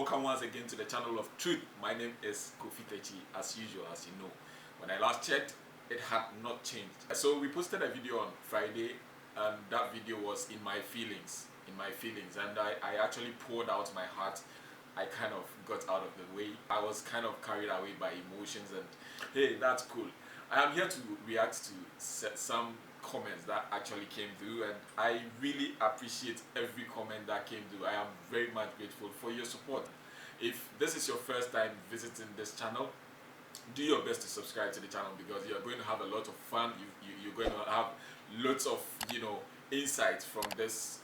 Welcome once again to the channel of truth. My name is Kofi Techi, as usual, as you know. When I last checked, it had not changed. So we posted a video on Friday, and that video was in my feelings, and I actually poured out my heart. I kind of got out of the way. I was kind of carried away by emotions, and hey, that's cool. I am here to react to some comments that actually came through, and I really appreciate every comment that came through. I am very much grateful for your support. If this is your first time visiting this channel, do your best to subscribe to the channel, because you're going to have a lot of fun. You're going to have lots of insights from this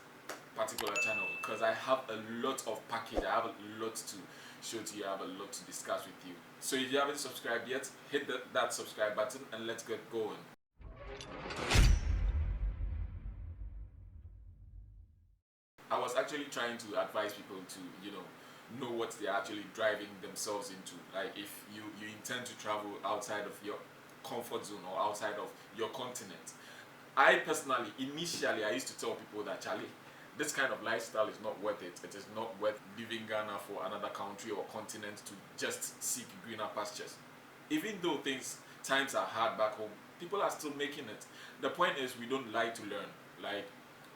particular channel, because I have a lot of package. I have a lot to show to you. I have a lot to discuss with you. So if you haven't subscribed yet, hit that subscribe button and let's get going. I was actually trying to advise people to know what they're actually driving themselves into. Like, if you intend to travel outside of your comfort zone or outside of your continent. I personally, initially, I used to tell people that, Charlie, this kind of lifestyle is not worth it. It is not worth leaving Ghana for another country or continent to just seek greener pastures. Even though times are hard back home, people are still making it. The point is, we don't like to learn. Like,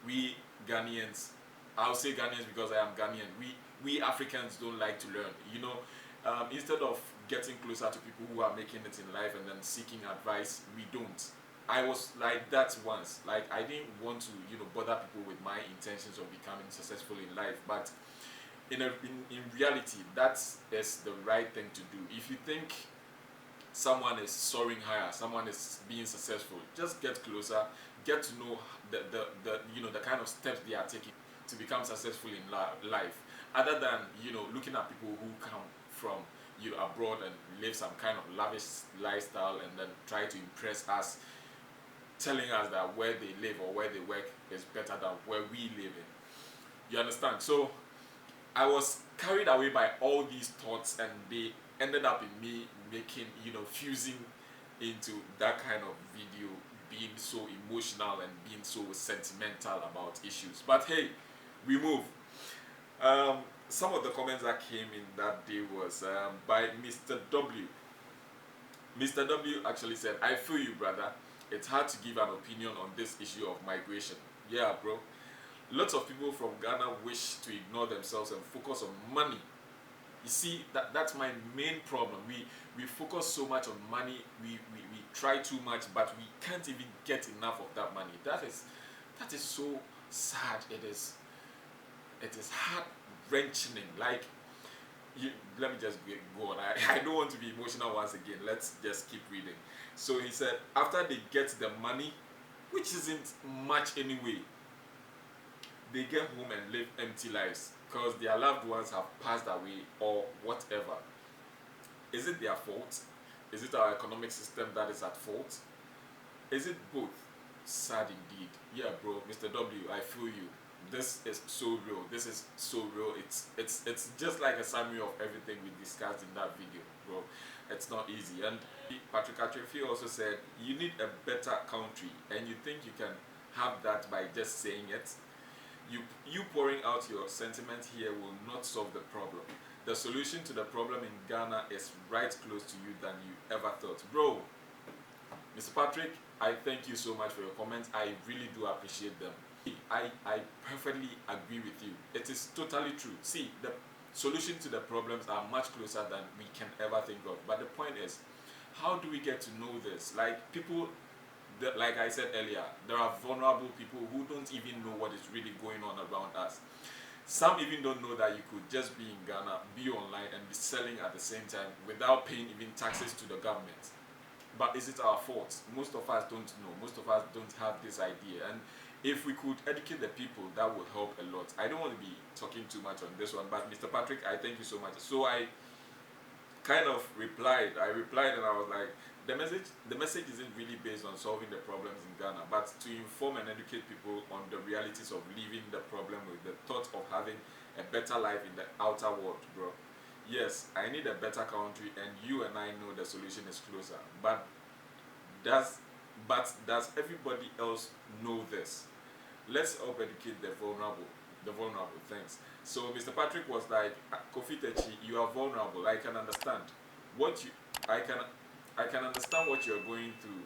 we Ghanaians, I'll say Ghanaians because I am Ghanaian. We Africans don't like to learn. Instead of getting closer to people who are making it in life and then seeking advice, we don't. I was like that once. Like, I didn't want to bother people with my intentions of becoming successful in life. But in reality, that is the right thing to do. If you think someone is soaring higher, someone is being successful, just get closer, get to know the kind of steps they are taking to become successful in life, other than looking at people who come from abroad and live some kind of lavish lifestyle and then try to impress us, telling us that where they live or where they work is better than where we live in. You understand? So I was carried away by all these thoughts, and they ended up in me making fusing into that kind of video, being so emotional and being so sentimental about issues. But hey, we move. Some of the comments that came in that day was by Mr. W. Mr. W actually said, "I feel you, brother. It's hard to give an opinion on this issue of migration." Yeah, bro. Lots of people from Ghana wish to ignore themselves and focus on money. You see, that's my main problem. We focus so much on money. We try too much, but we can't even get enough of that money. That is so sad. It is heart-wrenching. Like, let me just go on. I don't want to be emotional once again. Let's just keep reading. So he said, after they get the money, which isn't much anyway, they get home and live empty lives because their loved ones have passed away or whatever. Is it their fault? Is it our economic system that is at fault? Is it both? Sad indeed. Yeah, bro, Mr. W, I feel you. This is so real. This is so real. It's just like a summary of everything we discussed in that video, bro. It's not easy. And Patrick Atrefi also said, you need a better country, and you think you can have that by just saying it. You pouring out your sentiment here will not solve the problem. The solution to the problem in Ghana is right close to you than you ever thought. Bro, Mr. Patrick, I thank you so much for your comments. I really do appreciate them. I perfectly agree with you. It is totally true. See, the solution to the problems are much closer than we can ever think of. But the point is, how do we get to know this? Like, people, like I said earlier, there are vulnerable people who don't even know what is really going on around us. Some even don't know that you could just be in Ghana, be online, and be selling at the same time without paying even taxes to the government. But is it our fault? Most of us don't know. Most of us don't have this idea. And if we could educate the people, that would help a lot. I don't want to be talking too much on this one, but Mr. Patrick, I thank you so much. So I kind of replied. I replied and I was like, the message isn't really based on solving the problems in Ghana, but to inform and educate people on the realities of leaving the problem with the thought of having a better life in the outer world, bro. Yes, I need a better country, and you and I know the solution is closer. But does everybody else know this? Let's help educate the vulnerable. the vulnerable. Thanks. So Mr. Patrick was like, "Ah, Kofi Techi, you are vulnerable. I can understand what you. I can, I can understand what you're going through.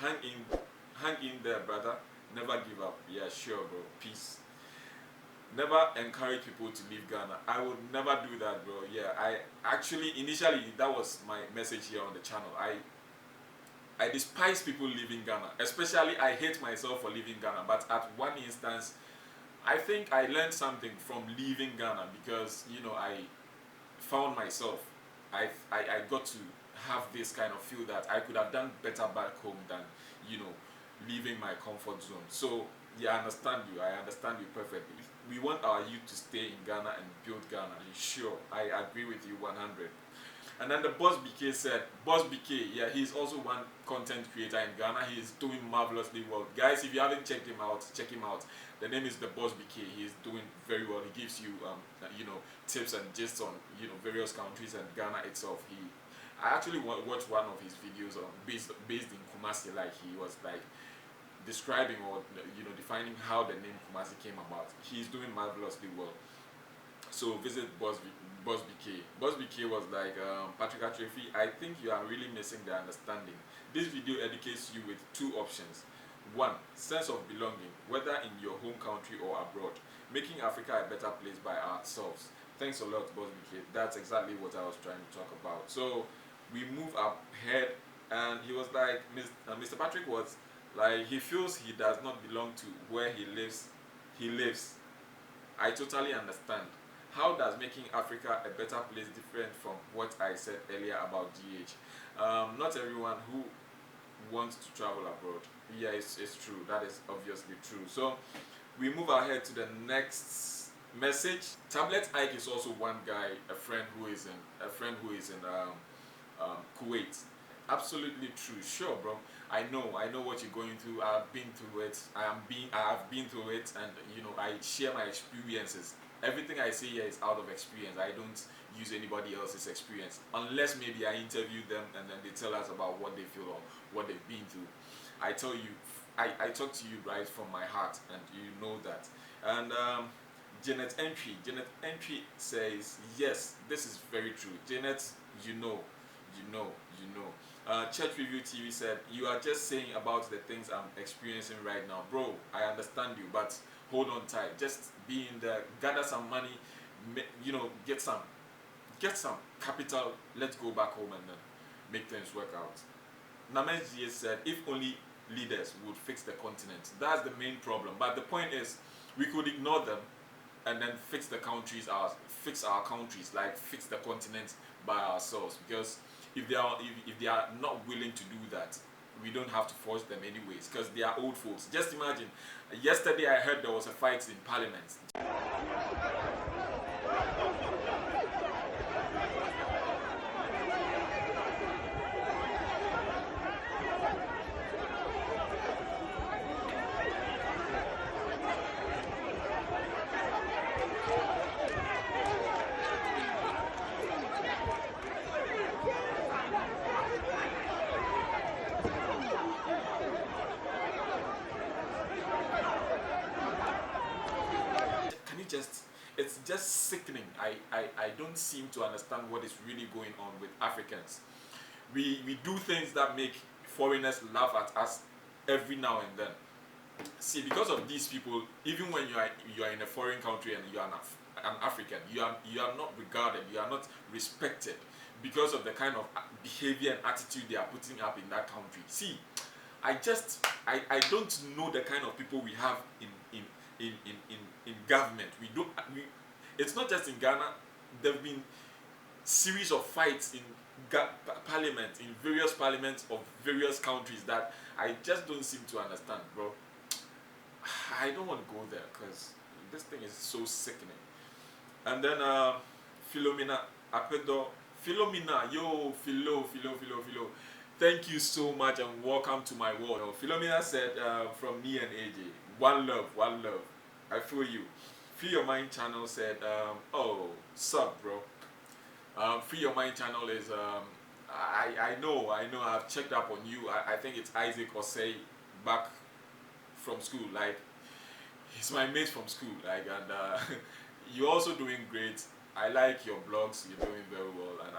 Hang in there, brother. Never give up. Yeah, sure, bro. Peace. Never encourage people to leave Ghana. I would never do that, bro. Yeah, I actually initially that was my message here on the channel. I despise people leaving Ghana. Especially I hate myself for leaving Ghana. But at one instance, I think I learned something from leaving Ghana because I found myself. I got to have this kind of feel that I could have done better back home than you know leaving my comfort zone. So yeah, I understand you perfectly. We want our youth to stay in Ghana and build Ghana. Sure, I agree with you 100. And then the Boss BK said, Boss BK, yeah, he's also one content creator in Ghana. He is doing marvelously well. Guys, if you haven't checked him out, check him out. The name is the Boss BK. He's doing very well. He gives you, tips and gists on, various countries and Ghana itself. I actually watched one of his videos based in Kumasi. Like he was like describing or defining how the name Kumasi came about. He's doing marvelously well. So visit Boss BK. Boss BK was like, Patrick Atrefi, I think you are really missing the understanding. This video educates you with two options. One, sense of belonging, whether in your home country or abroad, making Africa a better place by ourselves. Thanks a lot, Boss BK. That's exactly what I was trying to talk about. So we move ahead, and he was like, Mr. Patrick was like, he feels he does not belong to where he lives. He lives. I totally understand. How does making Africa a better place different from what I said earlier about GH? Not everyone who wants to travel abroad. Yeah, it's true. That is obviously true. So we move ahead to the next message. Tablet Ike is also one guy, a friend who is in Kuwait. Absolutely true. Sure, bro. I know what you're going through. I've been through it. I have been through it, and I share my experiences. Everything I say here is out of experience. I don't use anybody else's experience unless maybe I interview them and then they tell us about what they feel or what they've been through. I tell you, I talk to you right from my heart, and you know that. And Janet Entry says yes, this is very true. Janet, you know. Church Review TV said, you are just saying about the things I'm experiencing right now. Bro, I understand you, but hold on tight. Just be in there, gather some money, get some capital. Let's go back home and then make things work out. Namesh GS said, if only leaders would fix the continent. That's the main problem. But the point is, we could ignore them and then fix our countries, like fix the continent by ourselves. Because if they are not willing to do that, we don't have to force them anyways, because they are old folks. Just imagine, yesterday I heard there was a fight in Parliament. It's just sickening. I don't seem to understand what is really going on with Africans. We do things that make foreigners laugh at us every now and then. See, because of these people, even when you are in a foreign country and you are an African, you are not regarded, you are not respected because of the kind of behavior and attitude they are putting up in that country. See, I don't know the kind of people we have in government. It's not just in Ghana. There have been series of fights in parliament, in various parliaments of various countries that I just don't seem to understand, bro. I don't want to go there because this thing is so sickening. And then Philomena Apedo, Philomena, yo, Philo. Thank you so much and welcome to my world. Philomena said from me and AJ, one love. I feel you. Free Your Mind channel said, oh, sup, bro. Free Your Mind channel is, I know, I've checked up on you. I think it's Isaac Osei back from school. Like, he's my mate from school. Like, and you're also doing great. I like your blogs. You're doing very well, and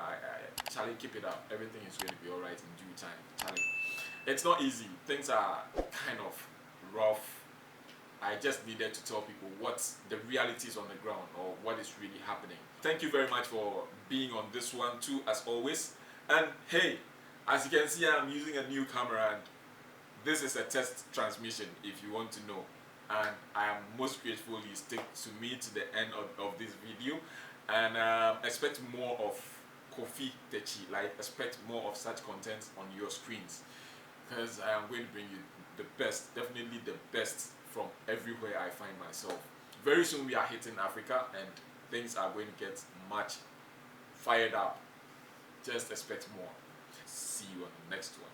Charlie, keep it up. Everything is going to be all right in due time, Charlie. It's not easy. Things are kind of rough. I just needed to tell people what the reality is on the ground or what is really happening. Thank you very much for being on this one too, as always. And hey, as you can see, I'm using a new camera, and this is a test transmission if you want to know. And I am most grateful you stick to me to the end of this video. And expect more of Kofi Techi, like expect more of such content on your screens. Because I am going to bring you the best, definitely the best from everywhere I find myself. Very soon we are hitting Africa and things are going to get much fired up. Just expect more. See you on the next one.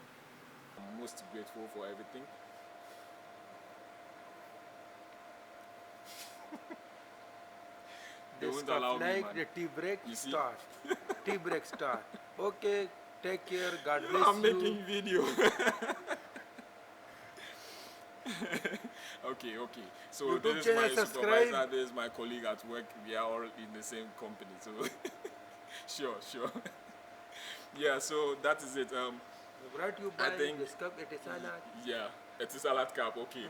I'm most grateful for everything. They won't allow me, like man. the tea break You see? start. Tea break start. Okay, take care. God bless I'm you. making video. Okay. So YouTube this is channel, my subscribe. supervisor, this is my colleague at work. We are all in the same company. So sure. Yeah, so that is it. Brought you I by think Discup Etisana. yeah, it's a salad cap. Okay.